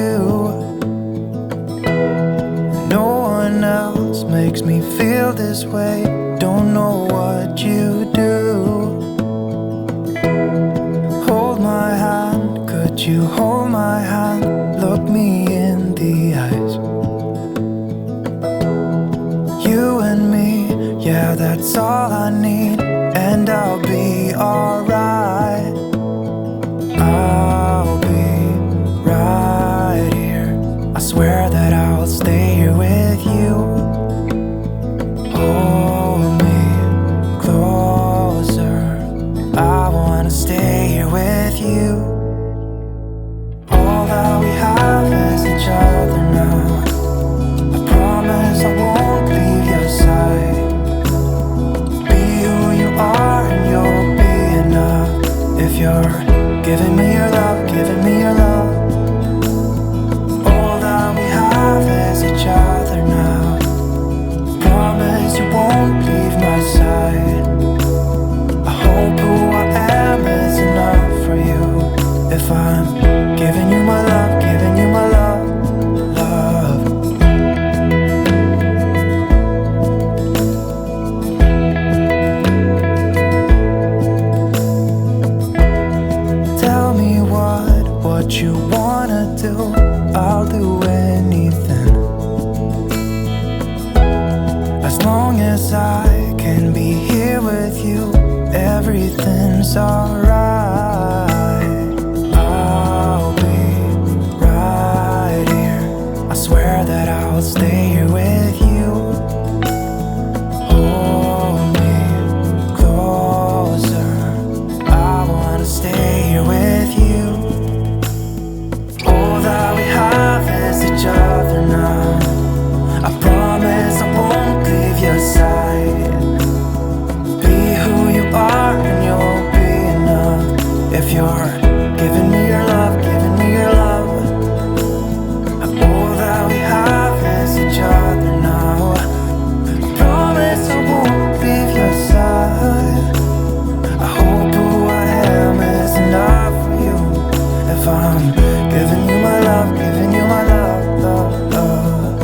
you. No one else makes me feel this way. Don't know what you do. Hold my hand, could you hold my hand? Look me in the eyes. You and me, yeah, that's all I need. And I'll be alright. I'll be right here. I swear that I'll stay here with you. Hold me closer. I wanna stay here with you. All that we have is each other now. I promise I won't leave your side. Be who you are and you'll be enough. If you're giving me your love, giving me your love. All that we have is each other now. Promise you won't leave my side. I hope who I am is enough for you. If I'm giving you my love, giving you my love, love. Tell me what you wanna do. I'll do anything. As long as I can be here with you, everything's alright. I'll be right here. I swear that I'll stay here with you. Hold me closer. I wanna stay here with you. All that we have is each other now. I promise I won't leave your side. Be who you are and you'll be enough. If you're giving me your love, giving me your love. All that we have is each other now. I promise I won't leave your side. I hope who I am is enough for you. If I'm giving you my love, giving you my love, love, love.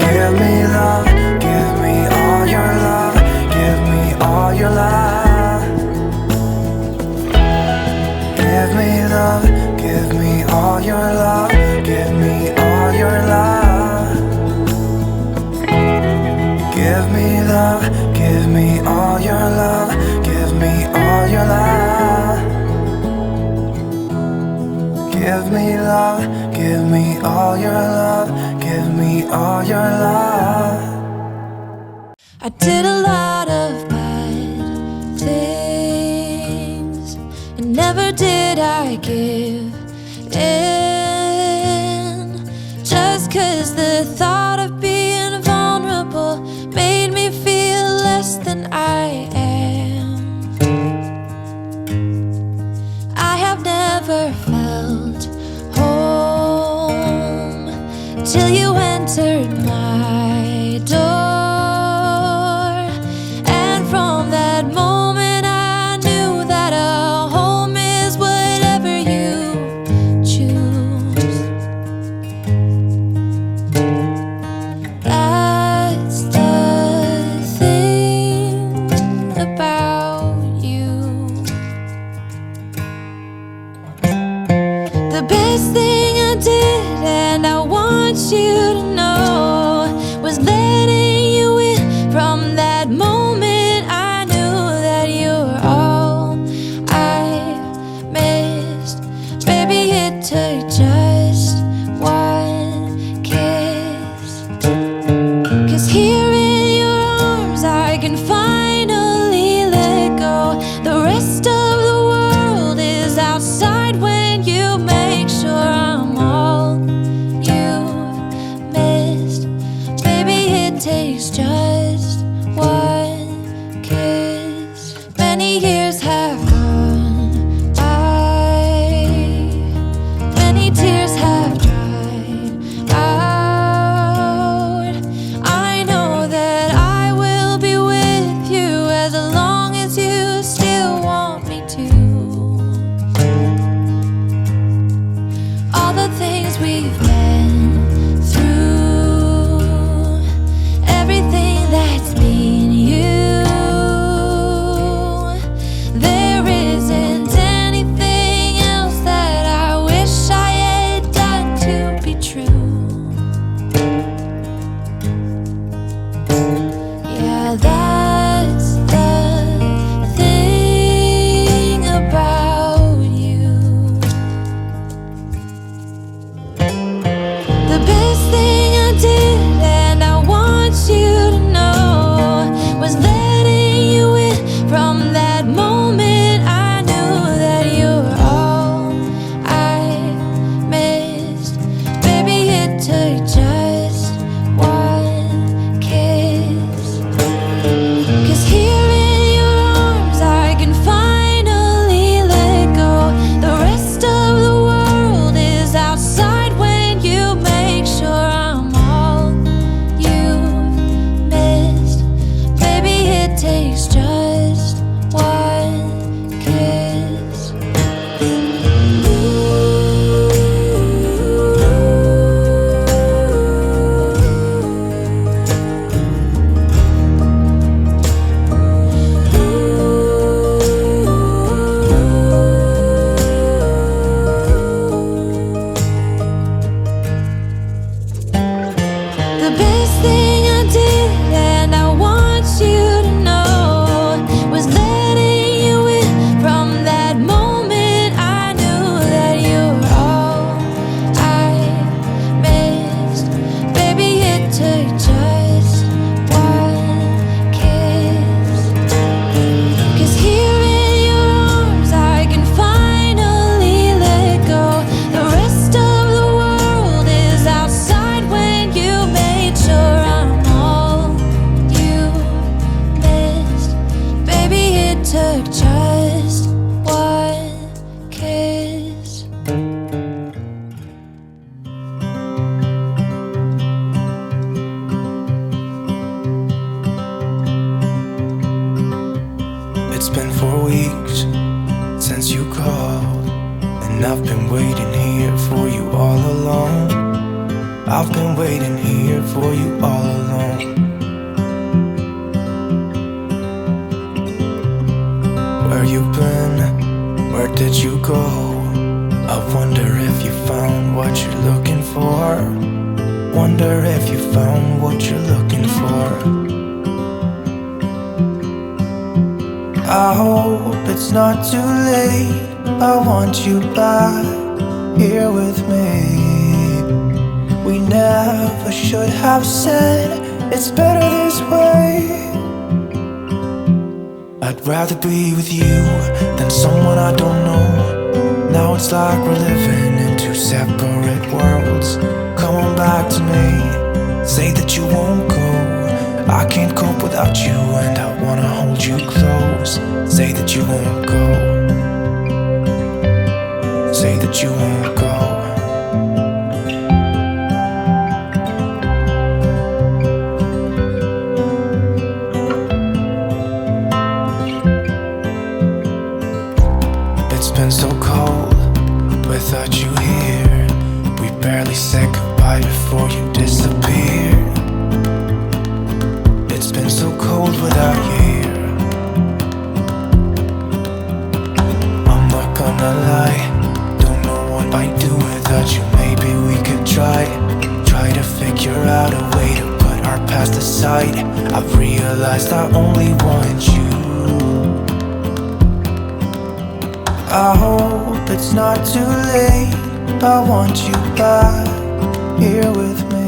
Give me love, give me all your love, give me all your love. Give me love, give me all your love, give me all your love. Give me love, give me all your love, give me all your love. Give me love, give me all your love, give me all your love. I did a lot of bad things, and never did I give in. Just 'cause the thought of being vulnerable made me feel less than I am. I have never felt home till you entered my door. And from that moment I knew that a home is whatever you choose. That's the thing about you. The best thing I did, and I want you to know, was letting you in. From that moment I knew that you were all I missed. Baby, it took just one kiss. 'Cause here in your arms I can finally let go. The rest of the world is outside when you make sure I'm all you've missed. Baby, it takes just one kiss. Many years have gone by, many tears have dried out. I know that I will be with It's been 4 weeks since you called, and I've been waiting here for you all along. I've been waiting here for you all along. Where you been? Where did you go? I wonder if you found what you're looking for. Wonder if you found what you're looking for. I hope it's not too late. I want you back here with me. We never should have said it's better this way. I'd rather be with you than someone I don't know. Now it's like we're living in two separate worlds. Come on back to me, say that you won't go. I can't cope without you and I wanna hold you close. Say that you won't go. Say that you won't go. It's been so cold without you here. We barely said goodbye before you disappeared. It's been so cold without you here. I'm not gonna lie, don't know what I'd do without you. Maybe we could try to figure out a way to put our past aside. I've realized I only want you. I hope it's not too late. I want you back here with me.